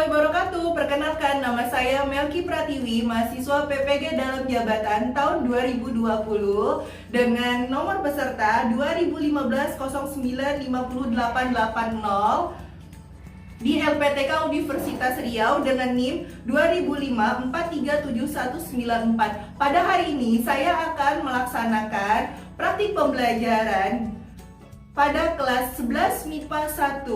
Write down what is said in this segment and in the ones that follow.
warahmatullahi wabarakatuh. Perkenalkan, nama saya Melki Pratiwi, mahasiswa PPG dalam jabatan tahun 2020 dengan nomor peserta 2015-09-5880 di LPTK Universitas Riau dengan NIM 2005-437194. Pada hari ini saya akan melaksanakan praktik pembelajaran pada kelas 11 MIPA 1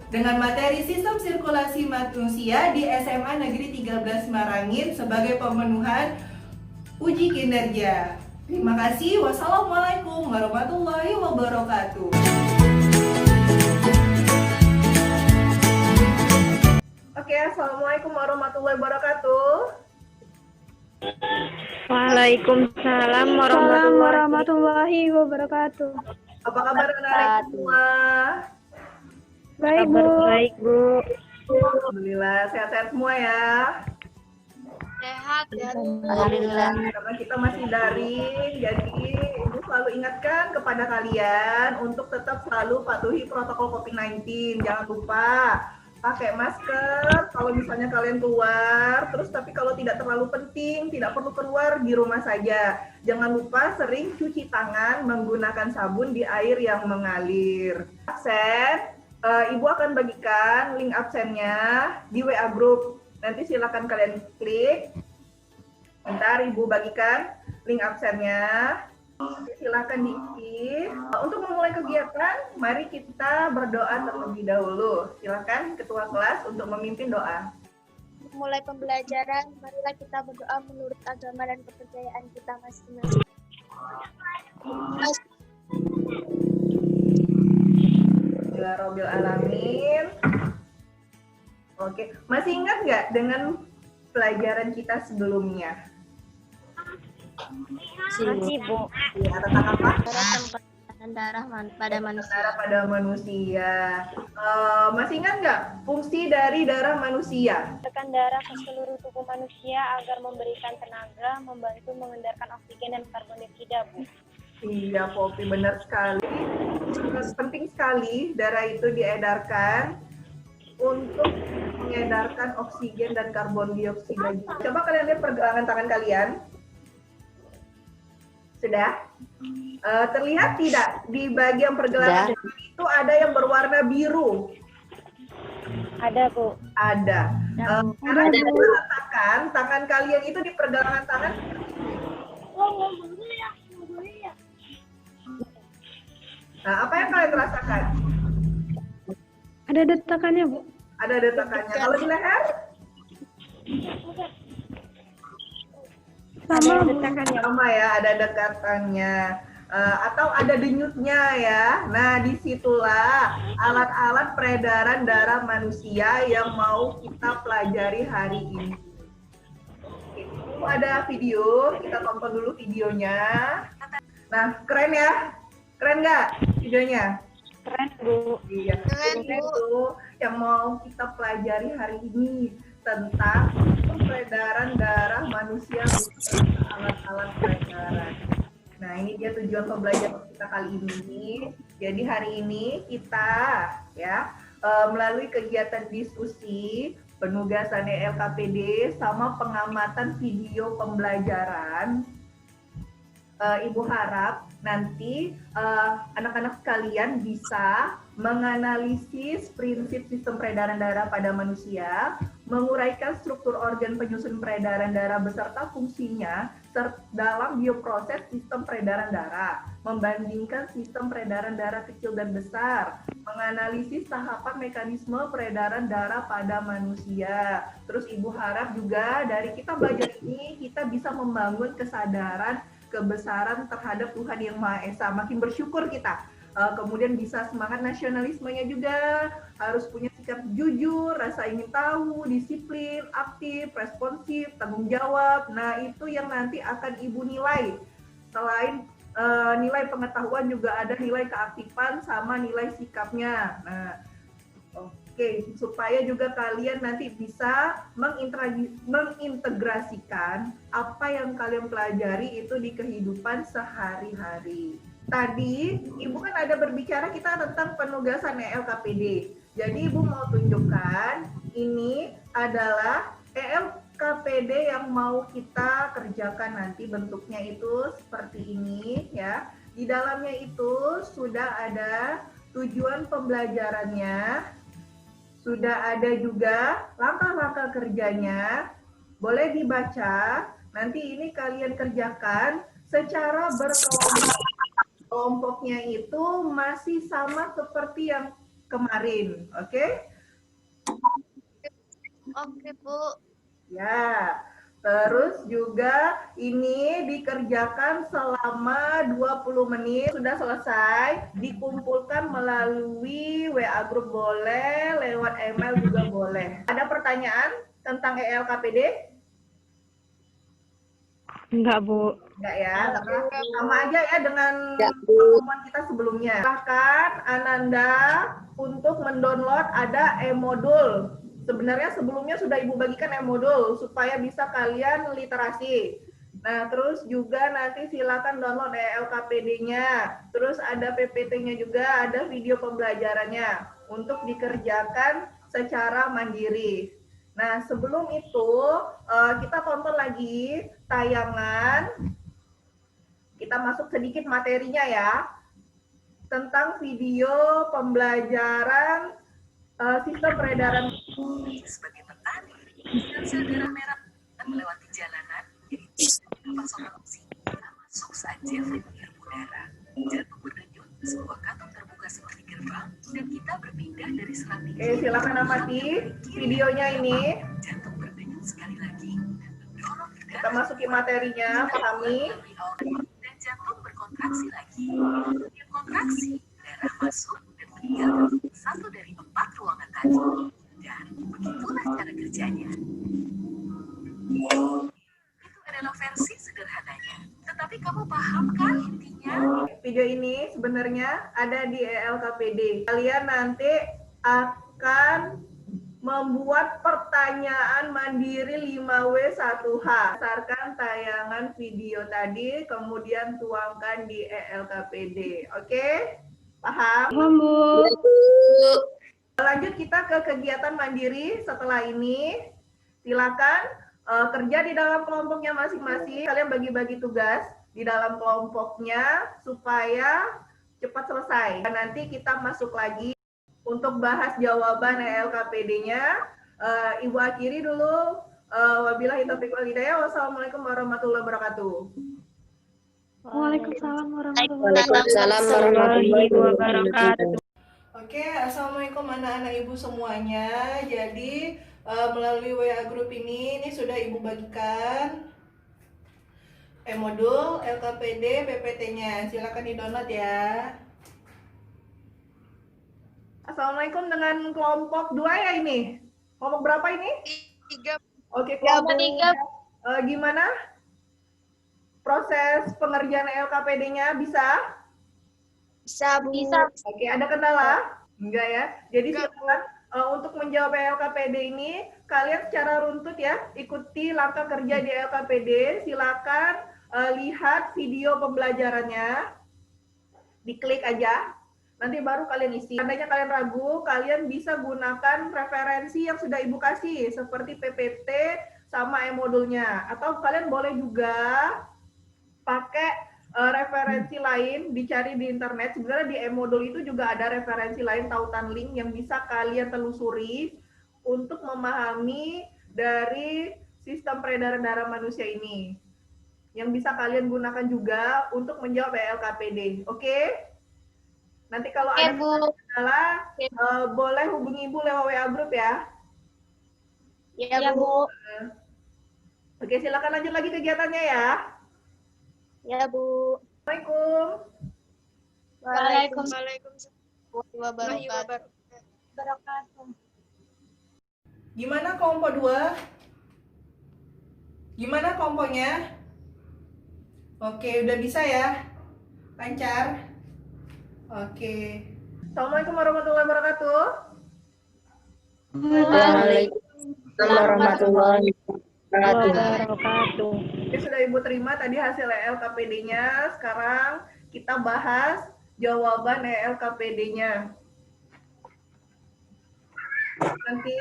dengan materi Sistem Sirkulasi Manusia di SMA Negeri 13 Marangin sebagai pemenuhan uji kinerja. Terima kasih. Wassalamualaikum warahmatullahi wabarakatuh. Oke, assalamualaikum warahmatullahi wabarakatuh. Waalaikumsalam warahmatullahi wabarakatuh. Apa kabar anak-anak semua? Baik, Bu. Baik, Bu. Alhamdulillah, sehat-sehat semua ya. Sehat ya. Alhamdulillah. Karena kita masih daring, jadi Ibu selalu ingatkan kepada kalian untuk tetap selalu patuhi protokol COVID-19. Jangan lupa pakai masker kalau misalnya kalian keluar, terus tapi kalau tidak terlalu penting, tidak perlu keluar, di rumah saja. Jangan lupa sering cuci tangan menggunakan sabun di air yang mengalir. Absen, Ibu akan bagikan link absennya di WA group. Nanti silakan kalian klik. Bentar, Ibu bagikan link absennya. Silakan diisi. Untuk memulai kegiatan, mari kita berdoa terlebih dahulu. Silakan Ketua kelas untuk memimpin doa. Mulai pembelajaran, marilah kita berdoa menurut agama dan kepercayaan kita masing-masing. Alhamdulillah alamin. Oke, masih ingat nggak dengan pelajaran kita sebelumnya? Masih, Bu. Ya, tentang apa? Darah pada manusia. Darah pada manusia. Masih ingat nggak fungsi dari darah manusia? Tekan darah ke seluruh tubuh manusia agar memberikan tenaga, membantu mengedarkan oksigen dan karbon dioksida, Bu. Iya, Popi, benar sekali. Penting sekali darah itu diedarkan untuk mengedarkan oksigen dan karbon dioksida. Coba kalian lihat pergelangan tangan kalian. Sudah? Terlihat tidak di bagian pergelangan tangan itu ada yang berwarna biru? Ada, Bu. Ada. Sekarang coba letakkan tangan kalian itu di pergelangan tangan. Nah, apa yang kalian rasakan? Ada detakannya, Bu. Ada detakannya. Kalau di leher? Sama detakannya. Sama ya, ada dekatannya. Atau ada denyutnya ya. Nah, disitulah alat-alat peredaran darah manusia yang mau kita pelajari hari ini. Itu ada video, kita tonton dulu videonya. Nah, keren ya? Keren nggak videonya? Keren, Bu. Iya, Keren, ini Bu. tuh yang mau kita pelajari hari ini tentang peredaran darah manusia beserta alat-alat peredaran. Nah, ini dia tujuan pembelajaran kita kali ini. Jadi hari ini kita ya melalui kegiatan diskusi penugasannya LKPD sama pengamatan video pembelajaran. Ibu harap nanti anak-anak sekalian bisa menganalisis prinsip sistem peredaran darah pada manusia, menguraikan struktur organ penyusun peredaran darah beserta fungsinya dalam bioproses sistem peredaran darah, membandingkan sistem peredaran darah kecil dan besar, menganalisis tahapan mekanisme peredaran darah pada manusia. Terus Ibu harap juga dari kita belajar ini kita bisa membangun kesadaran kebesaran terhadap Tuhan Yang Maha Esa, makin bersyukur kita. Kemudian bisa semangat nasionalismenya juga, harus punya sikap jujur, rasa ingin tahu, disiplin, aktif, responsif, tanggung jawab. Nah, itu yang nanti akan Ibu nilai. Selain nilai pengetahuan juga ada nilai keaktifan sama nilai sikapnya. Nah, oke, supaya juga kalian nanti bisa mengintegrasikan apa yang kalian pelajari itu di kehidupan sehari-hari. Tadi Ibu kan ada berbicara kita tentang penugasan LKPD. Jadi Ibu mau tunjukkan ini adalah ELKPD yang mau kita kerjakan nanti, bentuknya itu seperti ini ya. Di dalamnya itu sudah ada tujuan pembelajarannya, sudah ada juga langkah-langkah kerjanya. Boleh dibaca, nanti ini kalian kerjakan secara berkelompok. Kelompoknya itu masih sama seperti yang kemarin, oke? Oke, Bu. Ya, terus juga ini dikerjakan selama 20 menit, sudah selesai, dikumpulkan melalui WA group boleh, lewat email juga boleh. Ada pertanyaan tentang ELKPD? Enggak, Bu. Enggak ya, karena sama aja ya dengan pertemuan kita sebelumnya. Silahkan Ananda untuk mendownload ada e-modul. Sebenarnya sebelumnya sudah Ibu bagikan e-modul supaya bisa kalian literasi. Nah, terus juga nanti silakan download ELKPD-nya. Terus ada PPT-nya juga, ada video pembelajarannya untuk dikerjakan secara mandiri. Nah, sebelum itu kita tonton lagi tayangan. Kita masuk sedikit materinya ya. Tentang video pembelajaran sistem peredaran. Sebagai petani, sel darah merah melewati jalanan, jadi pasokan oksigen masuk saja fleknya udara. Jantung berdenyut, sebuah kantong terbuka seperti gerbang, dan kita berpindah dari serat tinggi. Oke, silakan amati videonya ini. Jantung berdenyut sekali lagi, mendorong Kita masuki materinya, pahami. dan jantung berkontraksi lagi. Setiap kontraksi, darah masuk dan meninggalkan satu dari 4 ruangan tadi. Dan begitulah cara kerjanya. Itu adalah versi sederhananya. Tetapi kamu paham kan intinya? Video ini sebenarnya ada di ELKPD. Kalian nanti akan membuat pertanyaan mandiri 5W1H. Berdasarkan tayangan video tadi, kemudian tuangkan di ELKPD. Oke? Paham? Paham, Bu. Lanjut kita ke kegiatan mandiri setelah ini. Silakan kerja di dalam kelompoknya masing-masing. Kalian bagi-bagi tugas di dalam kelompoknya supaya cepat selesai. Dan nanti kita masuk lagi untuk bahas jawaban ELKPD-nya. Ibu akhiri dulu. Wabillahi taufiq wal hidayah. Wassalamualaikum warahmatullahi wabarakatuh. Waalaikumsalam Waalaikumsalam warahmatullahi wabarakatuh. Oke, assalamualaikum anak-anak ibu semuanya. Jadi melalui WA group ini sudah ibu bagikan e-modul, LKPD, PPT-nya. Silakan di-download ya. Assalamualaikum dengan kelompok 2 ya ini. Kelompok berapa ini? 3. Oke, kelompok 3. Gimana? Proses pengerjaan LKPD-nya bisa? Bisa, Bu. Bisa. Oke, ada kendala? Enggak ya. Jadi silakan untuk menjawab LKPD ini, kalian secara runtut ya, ikuti langkah kerja di LKPD. Silakan lihat video pembelajarannya. Diklik aja. Nanti baru kalian isi. Seandainya kalian ragu, kalian bisa gunakan referensi yang sudah Ibu kasih, seperti PPT sama e-modulnya. Atau kalian boleh juga pakai referensi lain, dicari di internet. Sebenarnya di e-modul itu juga ada referensi lain, tautan link yang bisa kalian telusuri untuk memahami dari sistem peredaran darah manusia ini. Yang bisa kalian gunakan juga untuk menjawab LKPD. Oke? Nanti kalau ada kendala, boleh hubungi Ibu lewat WA group ya. Ya, Bu. Oke, silakan lanjut lagi kegiatannya ya. Ya, Bu. Assalamualaikum. Waalaikumsalam warahmatullahi wabarakatuh. Gimana kelompok 2? Gimana kelompoknya? Oke, udah bisa ya? Lancar? Oke. Assalamualaikum warahmatullahi wabarakatuh. Waalaikumsalam warahmatullahi Wabarakatuh. Oke, sudah Ibu terima tadi hasil ELKPD-nya. Sekarang kita bahas jawaban ELKPD-nya. Nanti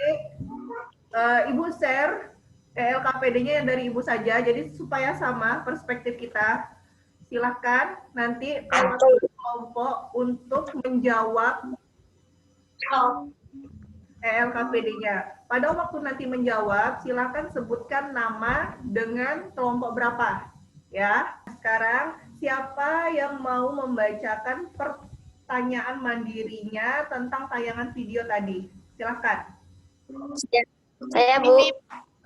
Ibu share LKPD-nya yang dari Ibu saja, jadi supaya sama perspektif kita. Silahkan nanti kelompok untuk menjawab LKPD-nya. Pada waktu nanti menjawab, silakan sebutkan nama dengan kelompok berapa. Ya, sekarang siapa yang mau membacakan pertanyaan mandirinya tentang tayangan video tadi? Silakan. Saya, Bu.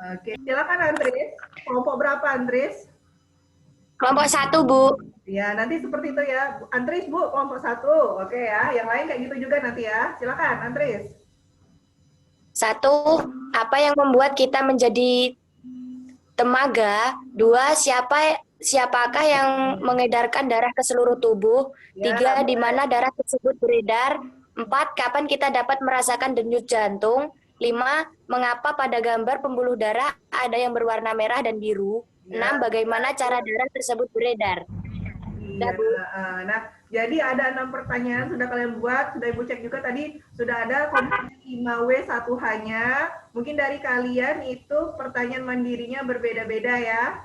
Oke, silakan Andres. Kelompok berapa Andres? Kelompok 1, Bu. Ya, nanti seperti itu ya. Andres, Bu, kelompok 1. Oke ya, yang lain kayak gitu juga nanti ya. Silakan Andres. 1, apa yang membuat kita menjadi temaga? 2, siapakah yang mengedarkan darah ke seluruh tubuh? Ya, 3, di mana darah tersebut beredar? 4, kapan kita dapat merasakan denyut jantung? 5, mengapa pada gambar pembuluh darah ada yang berwarna merah dan biru? 6, bagaimana cara darah tersebut beredar? Iya, nah jadi ada 6 pertanyaan sudah kalian buat, sudah Ibu cek juga tadi, sudah ada 5W1H-nya. Mungkin dari kalian itu pertanyaan mandirinya berbeda-beda ya.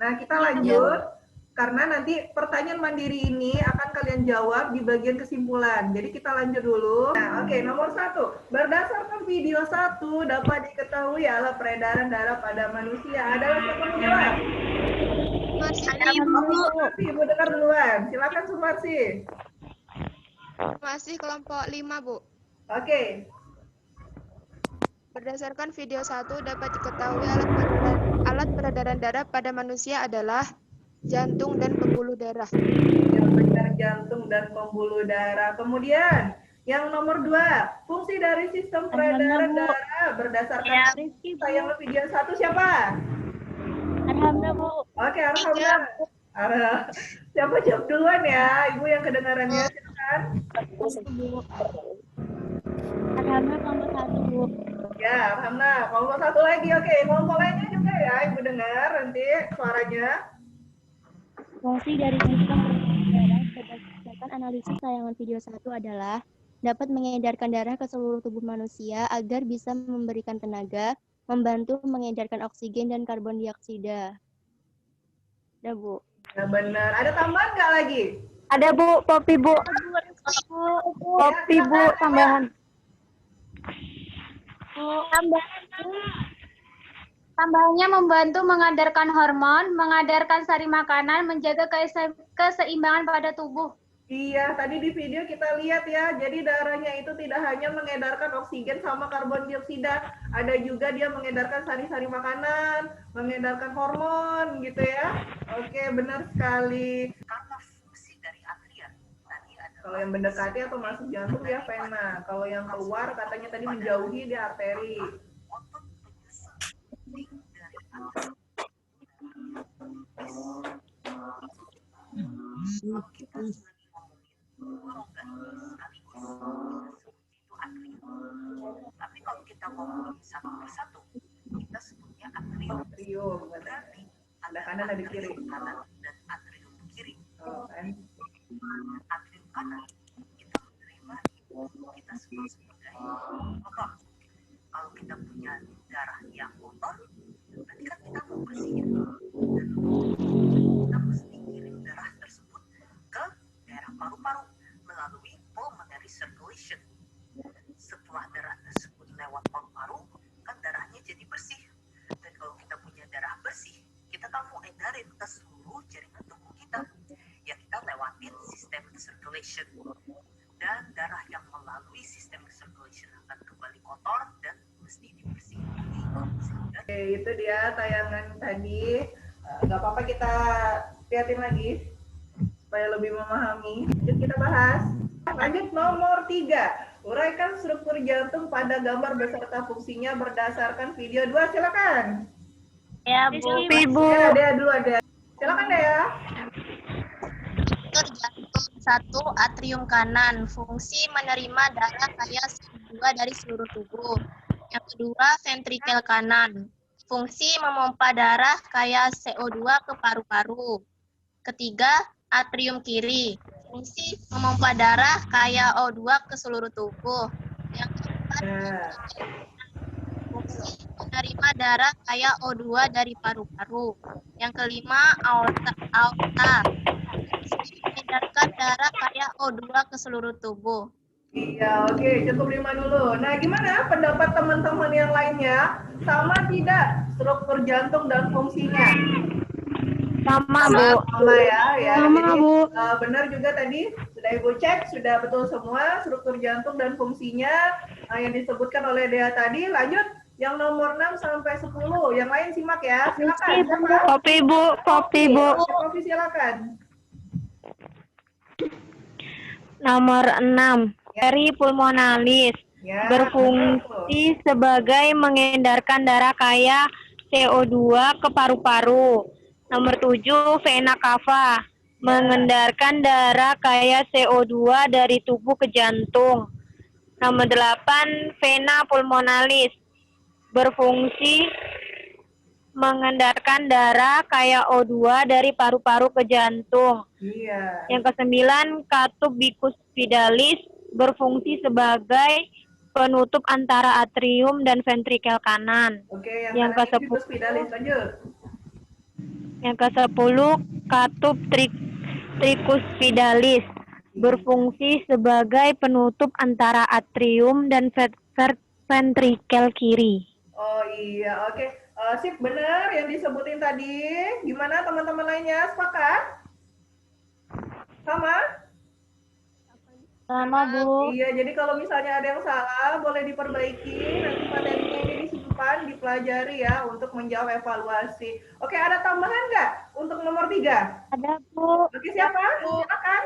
Nah, kita lanjut. Karena nanti pertanyaan mandiri ini akan kalian jawab di bagian kesimpulan. Jadi kita lanjut dulu. Nah, oke, nomor 1. Berdasarkan video 1 dapat diketahui alat peredaran darah pada manusia adalah siapa yang menjawab? Ibu dengar duluan. Silakan Sumarsi. Masih kelompok 5, Bu. Oke. Berdasarkan video 1 dapat diketahui alat peredaran darah pada manusia adalah jantung dan pembuluh darah. Yang benar jantung dan pembuluh darah. Kemudian yang nomor 2, fungsi dari sistem peredaran darah berdasarkan tayangan video 1 siapa? Arhamna, Bu. Oke, Arhamna. Siapa jawab duluan ya? Ibu yang kedengarannya silakan. Arhamna kelompok 1, Bu. Ya, Arhamna. Kelompok 1 lagi. Oke, kelompok lainnya juga ya. Ibu dengar nanti suaranya. Fungsi dari sistem peredaran darah berdasarkan analisis tayangan video 1 adalah dapat mengedarkan darah ke seluruh tubuh manusia agar bisa memberikan tenaga, membantu mengedarkan oksigen dan karbon dioksida. Udah, Bu. Ya, benar. Ada tambahan nggak lagi? Ada Bu, kopi Bu. Kopi Bu, tambahan. Tambahannya membantu mengadarkan hormon, mengadarkan sari makanan, menjaga keseimbangan pada tubuh. Iya, tadi di video kita lihat ya, jadi darahnya itu tidak hanya mengedarkan oksigen sama karbon dioksida, ada juga dia mengedarkan sari-sari makanan, mengedarkan hormon gitu ya. Oke, benar sekali. Karena fungsi dari atria tadi adalah Kalau yang mendekati atau masuk jantung ya vena, kalau yang keluar katanya tadi menjauhi dia arteri. otot penyusun dari atria. Kalau kita lagi ngomongin rongga sekaligus itu atrium. Tapi kalau kita ngomongin satu persatu, kita sebutnya atrium. Atrium, Berarti ada kanan ada kiri. atrium kanan dan atrium kiri. Oh, kan? Atrium kanan kita menerima kita sebut sebagai kotor. Kalau kita punya darah yang kotor, berarti kan kita mau bersihnya. Dan kita mesti kirim darah tersebut ke daerah paru-paru melalui pulmonary circulation. Setelah darah tersebut lewat paru-paru, kan darahnya jadi bersih. Dan kalau kita punya darah bersih, kita kan mau edarin ke seluruh jaringan tubuh kita. Ya kita lewatin sistem circulation. Dan darah yang melalui sistem circulation akan kembali kotor dan mesti dibersihkan lagi. Oke, itu dia tayangan tadi. Nggak apa-apa kita lihatin lagi supaya lebih memahami. Lanjut kita bahas. Lanjut nomor 3. Uraikan struktur jantung pada gambar beserta fungsinya berdasarkan video 2. Silakan. Ya, Bu. Kopi Bu. Ada dulu ada. Silakan deh ya. Struktur jantung 1, atrium kanan, fungsi menerima darah kayak CO2 dari seluruh tubuh. Yang kedua, ventrikel kanan, fungsi memompa darah kayak CO2 ke paru-paru. Ketiga, atrium kiri, fungsi memompa darah kayak O2 ke seluruh tubuh. Yang keempat, Nah, fungsi menerima darah kaya O2 dari paru-paru. Yang kelima, aorta. Fungsi mengedarkan darah kaya O2 ke seluruh tubuh. Iya, oke, cukup 5 dulu. Nah, gimana pendapat teman-teman yang lainnya? Sama tidak struktur jantung dan fungsinya? Sama, Bu. Sama ya. Sama, Jadi Bu. benar juga tadi sudah Ibu cek, sudah betul semua struktur jantung dan fungsinya yang disebutkan oleh Dea tadi. Lanjut yang nomor 6 sampai 10. Yang lain simak ya. Silakan. Siapa? Kopi, Bu. Kopi, Bu. Oke, Kopi silakan. Nomor 6. Arteri pulmonalis. Ya, Berfungsi sebagai mengedarkan darah kaya CO2 ke paru-paru. Nomor 7, vena cava. Mengedarkan darah kaya CO2 dari tubuh ke jantung. Nomor 8, vena pulmonalis. Berfungsi mengedarkan darah kaya O2 dari paru-paru ke jantung. Iya. Yang ke-9, katup bicuspidalis. Berfungsi sebagai penutup antara atrium dan ventrikel kanan. Oke, yang ke-10 ke-10 lanjut. Yang ke-10, katup tricuspidalis. Berfungsi sebagai penutup antara atrium dan ventrikel kiri. Oh iya, oke. Sip, benar yang disebutin tadi. Gimana teman-teman lainnya? Sepakat? Sama? Sama, Bu. Iya, jadi kalau misalnya ada yang salah, boleh diperbaiki. Nanti materinya ini disimpan, dipelajari ya, untuk menjawab evaluasi. Oke, ada tambahan nggak untuk nomor 3? Ada, Bu. Oke, siapa? Silakan.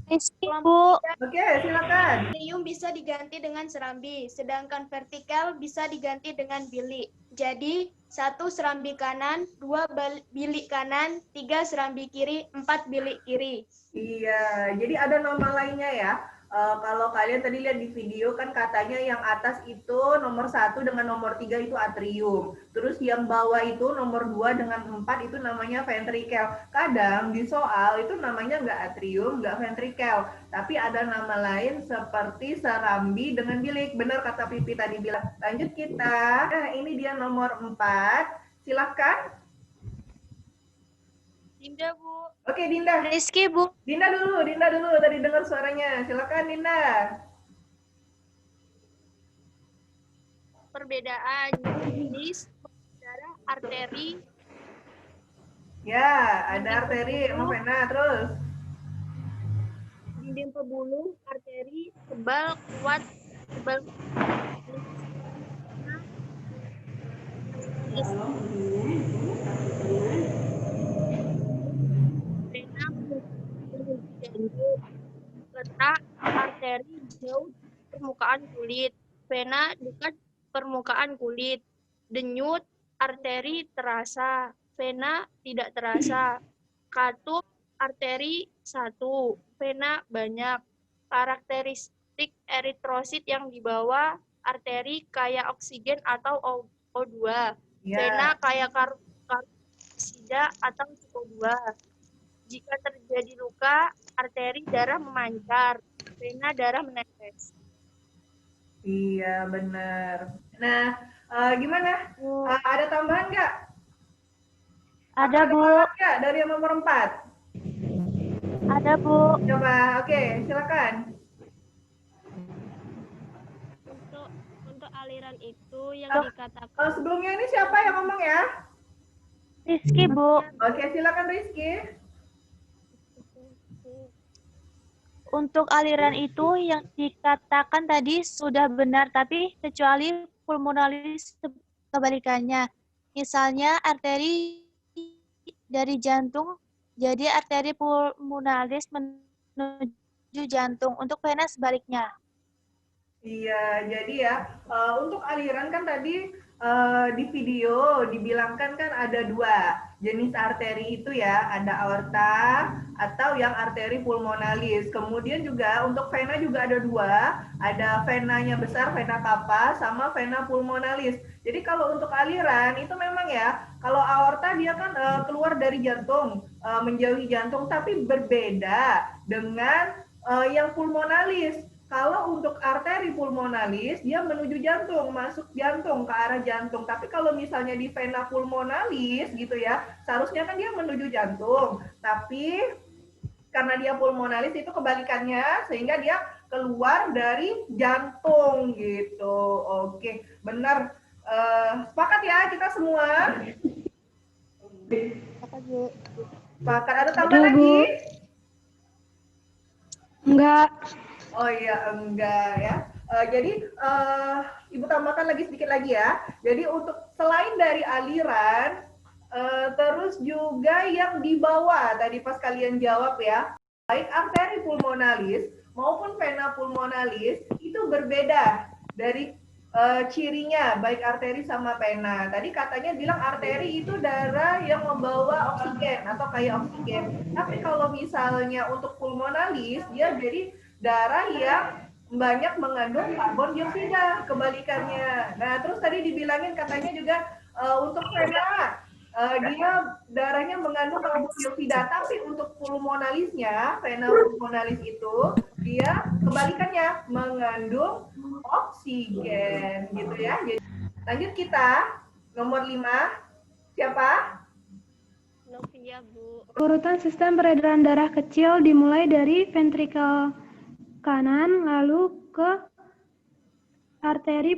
Rizky, Bu. Oke, silakan. Atrium bisa diganti dengan serambi, sedangkan vertikal bisa diganti dengan bilik. Jadi, 1 serambi kanan, 2 bilik kanan, 3 serambi kiri, 4 bilik kiri. Iya, jadi ada nama lainnya ya. Kalau kalian tadi lihat di video kan katanya yang atas itu nomor 1 dengan nomor 3 itu atrium. Terus yang bawah itu nomor 2 dengan 4 itu namanya ventrikel. Kadang di soal itu namanya nggak atrium, nggak ventrikel. Tapi ada nama lain seperti serambi dengan bilik. Benar kata Pipi tadi bilang. Lanjut kita. Nah, ini dia nomor 4. Silahkan. Dinda, Bu. Oke, Dinda. Rizky, Bu. Dinda dulu. Tadi dengar suaranya. Silakan, Dinda. Perbedaan jenis darah arteri. Ya, ada arteri sama vena terus. Dinding pembuluh arteri tebal, kuat, tebal. Vena jantung, letak arteri jauh permukaan kulit, vena dekat permukaan kulit, denyut arteri terasa, vena tidak terasa, katup arteri 1, vena banyak, karakteristik eritrosit yang dibawa arteri kaya oksigen atau O2, vena kaya karbonida atau CO2. Jika terjadi luka, arteri darah memancar, vena darah menetes. Iya, benar. Nah, gimana? Ada tambahan nggak? Ada, Bu. Nggak dari yang nomor 4? Ada, Bu. Coba, oke, silakan. Untuk aliran itu yang dikatakan Sebelumnya ini siapa yang ngomong ya? Rizky, Bu. Oke, silakan Rizky. Untuk aliran itu yang dikatakan tadi sudah benar, tapi kecuali pulmonalis kebalikannya. Misalnya arteri dari jantung, jadi arteri pulmonalis menuju jantung. Untuk vena sebaliknya. Iya, jadi ya untuk aliran kan tadi di video dibilangkan kan ada 2 jenis arteri itu ya, ada aorta atau yang arteri pulmonalis. Kemudian juga untuk vena juga ada 2, ada venanya besar, vena cava, sama vena pulmonalis. Jadi kalau untuk aliran itu memang ya, kalau aorta dia kan keluar dari jantung, menjauhi jantung, tapi berbeda dengan yang pulmonalis. Kalau untuk arteri pulmonalis, dia menuju jantung, masuk jantung, ke arah jantung. Tapi kalau misalnya di vena pulmonalis gitu ya, seharusnya kan dia menuju jantung. Tapi karena dia pulmonalis itu kebalikannya, sehingga dia keluar dari jantung gitu. Oke, benar. Sepakat ya kita semua? Apa, Bu? Sepakat. Ada tambahan lagi? Enggak. Oh iya, enggak ya. Jadi Ibu tambahkan lagi sedikit lagi ya. Jadi untuk selain dari aliran, terus juga yang di bawah tadi pas kalian jawab ya, baik arteri pulmonalis maupun vena pulmonalis itu berbeda dari cirinya, baik arteri sama vena. Tadi katanya bilang arteri itu darah yang membawa oksigen atau kayak oksigen. Tapi kalau misalnya untuk pulmonalis, dia jadi darah yang banyak mengandung karbon dioksida, kebalikannya. Nah, terus tadi dibilangin katanya juga untuk vena, dia darahnya mengandung karbon dioksida, tapi untuk pulmonalisnya, vena pulmonalis itu, dia kebalikannya, mengandung oksigen, gitu ya. Jadi, lanjut kita, nomor 5, siapa? Novia, Bu. Urutan sistem peredaran darah kecil dimulai dari ventrikel kanan, lalu ke arteri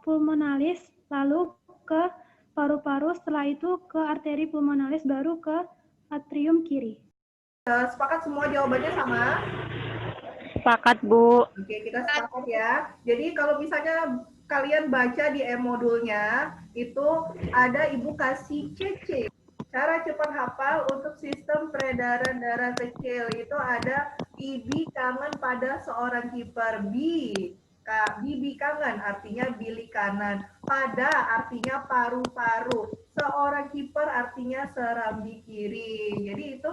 pulmonalis, lalu ke paru-paru, setelah itu ke arteri pulmonalis, baru ke atrium kiri. Sepakat semua jawabannya sama? Sepakat, Bu. Oke, kita sepakat ya. Jadi kalau misalnya kalian baca di e-modulnya, itu ada Ibu kasih CC. Cara cepat hafal untuk sistem peredaran darah kecil itu ada bibi kangen pada seorang kiper. Bibi kangen artinya bilik kanan. Pada artinya paru-paru. Seorang kiper artinya serambi kiri. Jadi itu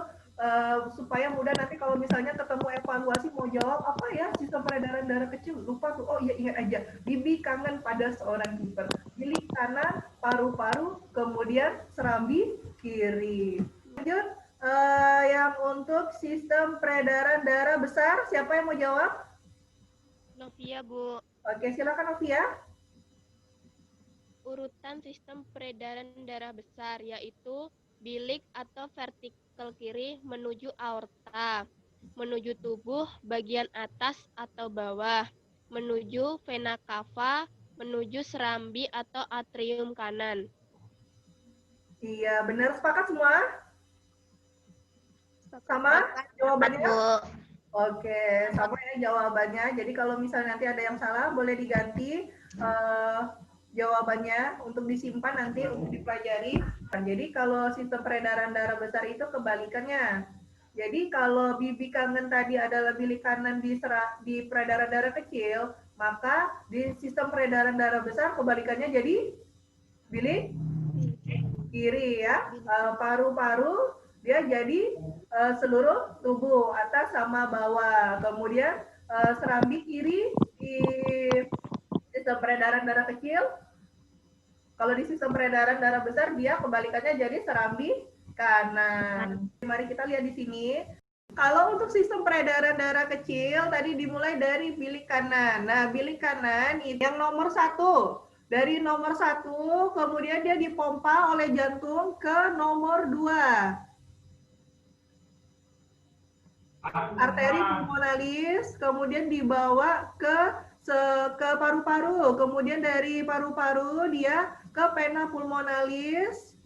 supaya mudah nanti kalau misalnya ketemu evaluasi mau jawab apa ya sistem peredaran darah kecil, lupa tuh, oh iya ingat aja, bibi kangen pada seorang kiper, bilik kanan, paru-paru, kemudian serambi kiri. Lanjut, yang untuk sistem peredaran darah besar, siapa yang mau jawab? Novia, Bu. Oke, silakan Novia. Urutan sistem peredaran darah besar yaitu bilik atau vertikal kiri menuju aorta, menuju tubuh bagian atas atau bawah, menuju vena cava, menuju serambi atau atrium kanan. Iya, benar, sepakat semua? Sama jawabannya? Oke, sama ya jawabannya. Jadi kalau misalnya nanti ada yang salah, boleh diganti jawabannya untuk disimpan nanti untuk dipelajari. Jadi kalau sistem peredaran darah besar itu kebalikannya. Jadi kalau bibi kangen tadi adalah bilik kanan di peredaran darah kecil, maka di sistem peredaran darah besar kebalikannya jadi bilik kiri ya. Paru-paru dia jadi seluruh tubuh atas sama bawah. Kemudian serambi kiri di sistem peredaran darah kecil. Kalau di sistem peredaran darah besar dia kebalikannya jadi serambi kanan. Mari kita lihat di sini. Kalau untuk sistem peredaran darah kecil tadi dimulai dari bilik kanan. Nah, bilik kanan itu yang nomor 1. Dari nomor 1 kemudian dia dipompa oleh jantung ke nomor 2. Arteri pulmonalis, kemudian dibawa ke paru-paru, kemudian dari paru-paru dia ke vena pulmonalis,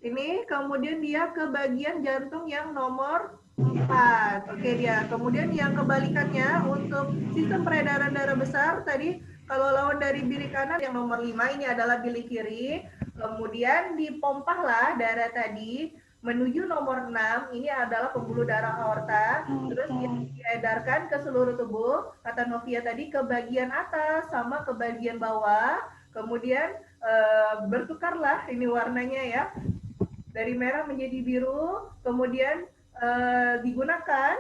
ini kemudian dia ke bagian jantung yang nomor 4. Oke dia. Kemudian yang kebalikannya untuk sistem peredaran darah besar tadi kalau lawan dari bilik kanan yang nomor 5 ini adalah bilik kiri, kemudian dipompahlah darah tadi menuju nomor 6, ini adalah pembuluh darah aorta, terus diedarkan ke seluruh tubuh, kata Novia tadi, ke bagian atas sama ke bagian bawah, kemudian bertukarlah ini warnanya ya, dari merah menjadi biru, kemudian digunakan,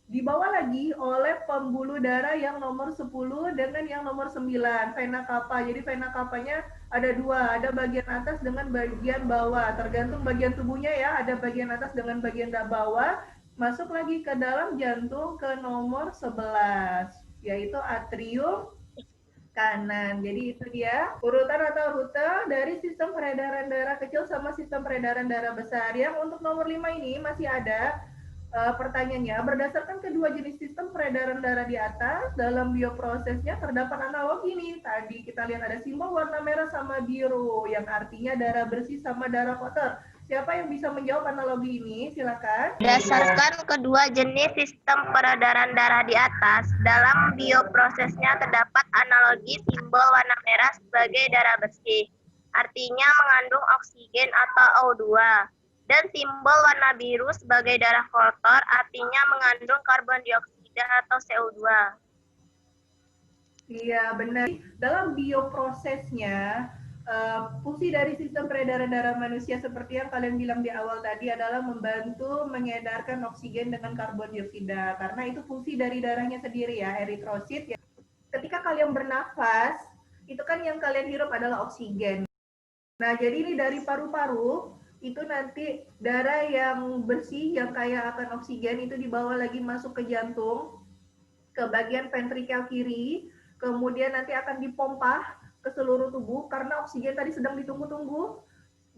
dibawa lagi oleh pembuluh darah yang nomor 10 dengan yang nomor 9, vena cava. Jadi vena cavanya ada 2, ada bagian atas dengan bagian bawah, tergantung bagian tubuhnya ya, ada bagian atas dengan bagian bawah. masuk lagi ke dalam jantung ke nomor 11, yaitu atrium kanan. Jadi itu dia urutan atau rute dari sistem peredaran darah kecil sama sistem peredaran darah besar. Yang untuk nomor 5 ini masih ada pertanyaannya, berdasarkan kedua jenis sistem peredaran darah di atas, dalam bioprosesnya terdapat analogi nih. Tadi kita lihat ada simbol warna merah sama biru, yang artinya darah bersih sama darah kotor. Siapa yang bisa menjawab analogi ini? Silakan. Berdasarkan kedua jenis sistem peredaran darah di atas, dalam bioprosesnya terdapat analogi simbol warna merah sebagai darah bersih, artinya mengandung oksigen atau O2, dan simbol warna biru sebagai darah kotor, artinya mengandung karbon dioksida atau CO2. Iya, benar. Dalam bioprosesnya, fungsi dari sistem peredaran darah manusia seperti yang kalian bilang di awal tadi adalah membantu mengedarkan oksigen dengan karbon dioksida, karena itu fungsi dari darahnya sendiri ya, eritrosit. Ya. Ketika kalian bernafas, itu kan yang kalian hirup adalah oksigen. Nah, jadi ini dari paru-paru, itu nanti darah yang bersih, yang kaya akan oksigen, itu dibawa lagi masuk ke jantung, ke bagian ventrikel kiri, kemudian nanti akan dipompa ke seluruh tubuh, karena oksigen tadi sedang ditunggu-tunggu,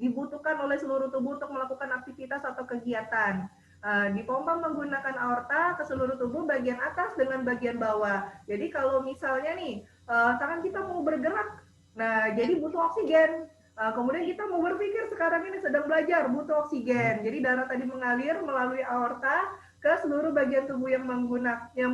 dibutuhkan oleh seluruh tubuh untuk melakukan aktivitas atau kegiatan. Dipompa menggunakan aorta ke seluruh tubuh bagian atas dengan bagian bawah. Jadi kalau misalnya nih, tangan kita mau bergerak, nah jadi butuh oksigen. Kemudian kita mau berpikir sekarang ini sedang belajar, butuh oksigen. Jadi darah tadi mengalir melalui aorta ke seluruh bagian tubuh yang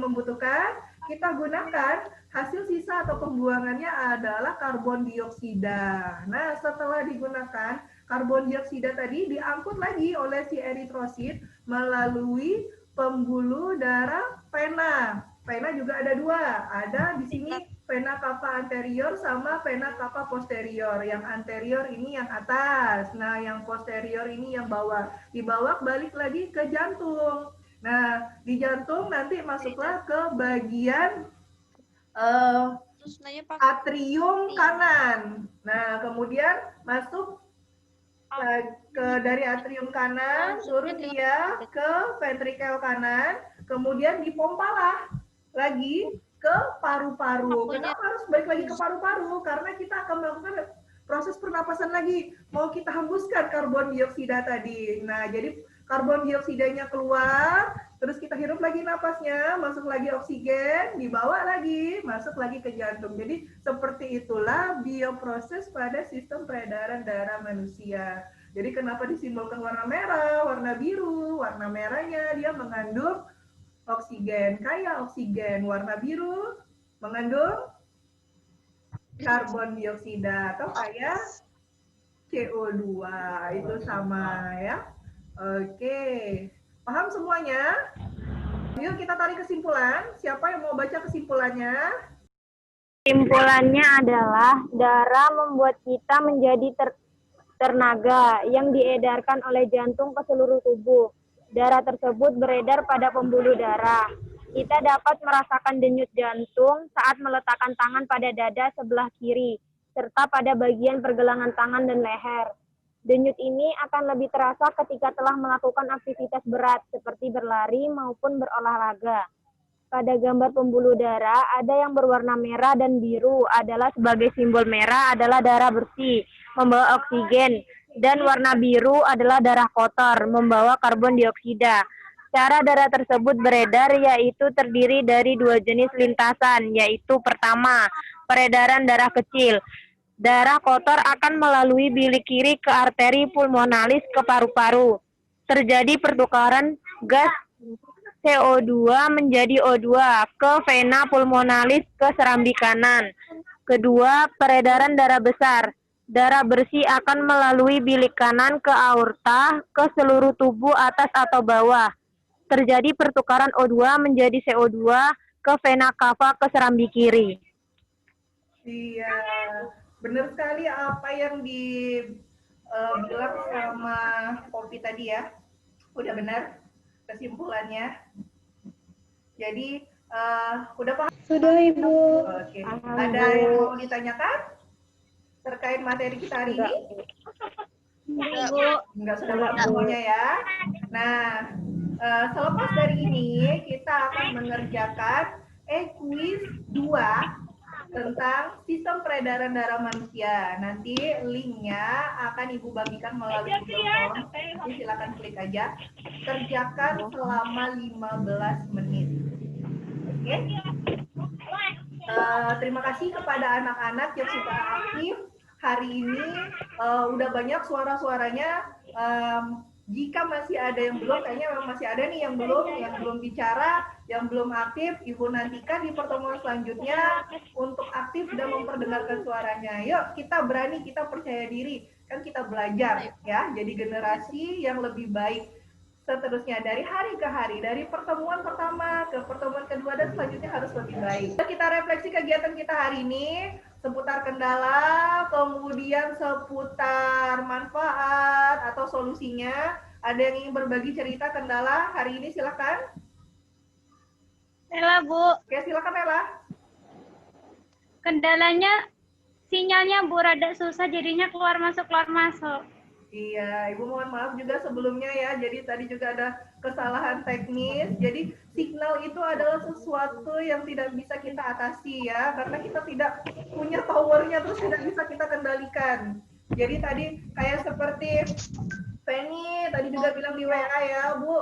membutuhkan, kita gunakan, hasil sisa atau pembuangannya adalah karbon dioksida. Nah, setelah digunakan, karbon dioksida tadi diangkut lagi oleh si eritrosit melalui pembuluh darah vena. Vena juga ada dua, ada di sini vena cava anterior sama vena cava posterior. Yang anterior ini yang atas, nah yang posterior ini yang bawah. Dibawa balik lagi ke jantung. Nah, di jantung nanti masuklah ke bagian atrium kanan. Nah, kemudian masuk dari atrium kanan, turun dia ke ventrikel kanan, kemudian dipompalah lagi ke paru-paru. Kenapa harus balik lagi ke paru-paru? Karena kita akan melakukan proses pernapasan lagi. Mau kita hembuskan karbon dioksida tadi. Nah, jadi karbon dioksidanya keluar, terus kita hirup lagi napasnya, masuk lagi oksigen, dibawa lagi, masuk lagi ke jantung. Jadi seperti itulah bioproses pada sistem peredaran darah manusia. Jadi kenapa disimbolkan warna merah, warna biru? Warna merahnya dia mengandung oksigen, kaya oksigen. Warna biru mengandung karbon dioksida atau kaya CO2. Itu sama ya. Oke, paham semuanya? Yuk kita tarik kesimpulan. Siapa yang mau baca kesimpulannya? Kesimpulannya adalah darah membuat kita menjadi tenaga yang diedarkan oleh jantung ke seluruh tubuh. Darah tersebut beredar pada pembuluh darah. Kita dapat merasakan denyut jantung saat meletakkan tangan pada dada sebelah kiri, serta pada bagian pergelangan tangan dan leher. Denyut ini akan lebih terasa ketika telah melakukan aktivitas berat seperti berlari maupun berolahraga. Pada gambar pembuluh darah ada yang berwarna merah dan biru adalah sebagai simbol merah adalah darah bersih, membawa oksigen, dan warna biru adalah darah kotor, membawa karbon dioksida. Cara darah tersebut beredar yaitu terdiri dari dua jenis lintasan, yaitu pertama, peredaran darah kecil. Darah kotor akan melalui bilik kiri ke arteri pulmonalis ke paru-paru. Terjadi pertukaran gas CO2 menjadi O2 ke vena pulmonalis ke serambi kanan. Kedua, peredaran darah besar. Darah bersih akan melalui bilik kanan ke aorta ke seluruh tubuh atas atau bawah. Terjadi pertukaran O2 menjadi CO2 ke vena cava ke serambi kiri. Iya. Benar sekali apa yang dibilang sama Poppy tadi ya. Udah benar kesimpulannya. Jadi udah paham? Sudah, Ibu. Oke. Ada yang mau ditanyakan terkait materi kita hari ini? Enggak, sudah paham semuanya ya. Nah, Selepas dari ini, kita akan mengerjakan kuis 2 tentang sistem peredaran darah manusia. Nanti linknya akan Ibu bagikan melalui Google Form. Jadi silakan klik aja. Kerjakan selama 15 menit. Oke? Terima kasih kepada anak-anak yang sudah aktif hari ini. Udah banyak suara-suaranya. Jika masih ada yang belum, kayaknya memang masih ada nih yang belum bicara, yang belum aktif, Ibu nantikan di pertemuan selanjutnya untuk aktif dan memperdengarkan suaranya. Yuk, kita berani, kita percaya diri, kan kita belajar ya, jadi generasi yang lebih baik seterusnya dari hari ke hari, dari pertemuan pertama ke pertemuan kedua dan selanjutnya harus lebih baik. Kita refleksi kegiatan kita hari ini seputar kendala, kemudian seputar manfaat atau solusinya. Ada yang ingin berbagi cerita kendala hari ini, silakan. Ella, Bu. Oke, silakan Ella. Kendalanya sinyalnya Bu rada susah jadinya keluar masuk. Iya, Ibu mohon maaf juga sebelumnya ya. Jadi tadi juga ada kesalahan teknis. Jadi signal itu adalah sesuatu yang tidak bisa kita atasi ya, karena kita tidak punya towernya, terus tidak bisa kita kendalikan. Jadi tadi kayak seperti Penny tadi juga bilang di WA ya, Bu,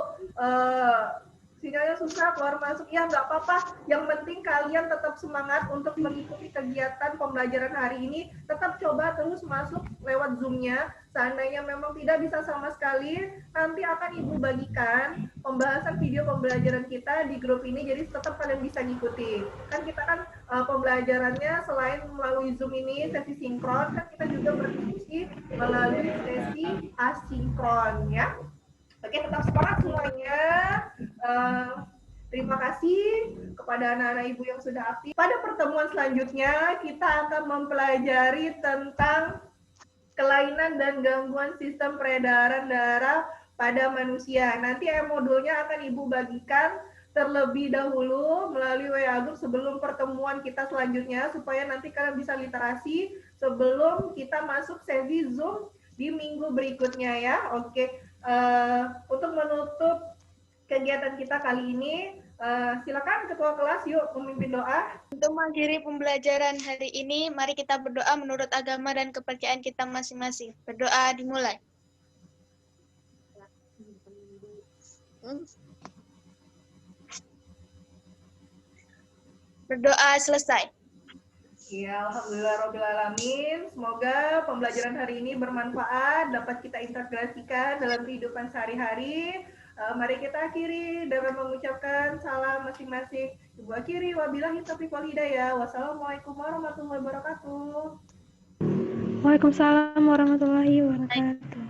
sinyalnya susah keluar masuk. Ya nggak apa-apa, yang penting kalian tetap semangat untuk mengikuti kegiatan pembelajaran hari ini. Tetap coba terus masuk lewat Zoom-nya. Seandainya memang tidak bisa sama sekali, nanti akan Ibu bagikan pembahasan video pembelajaran kita di grup ini, jadi tetap kalian bisa ngikuti. Kan kita kan pembelajarannya selain melalui Zoom ini sesi sinkron, kan kita juga berdiskusi melalui sesi asinkron ya. Oke, tetap semangat semuanya. Terima kasih kepada anak-anak Ibu yang sudah aktif. Pada pertemuan selanjutnya, kita akan mempelajari tentang kelainan dan gangguan sistem peredaran darah pada manusia. Nanti modulnya akan Ibu bagikan terlebih dahulu melalui WA Group sebelum pertemuan kita selanjutnya, supaya nanti kalian bisa literasi sebelum kita masuk sesi Zoom di minggu berikutnya ya. Oke, untuk menutup kegiatan kita kali ini, silakan Ketua Kelas yuk memimpin doa. Untuk mengakhiri pembelajaran hari ini, mari kita berdoa menurut agama dan kepercayaan kita masing-masing. Berdoa dimulai. Berdoa selesai. Ya, alhamdulillahirobbilalamin. Semoga pembelajaran hari ini bermanfaat, dapat kita integrasikan dalam kehidupan sehari-hari. Mari kita akhiri dengan mengucapkan salam masing-masing. Ibu akhiri, wabillahi taufiq wal hidayah. Wassalamualaikum warahmatullahi wabarakatuh. Waalaikumsalam warahmatullahi wabarakatuh.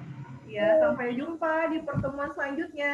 Ya, sampai jumpa di pertemuan selanjutnya.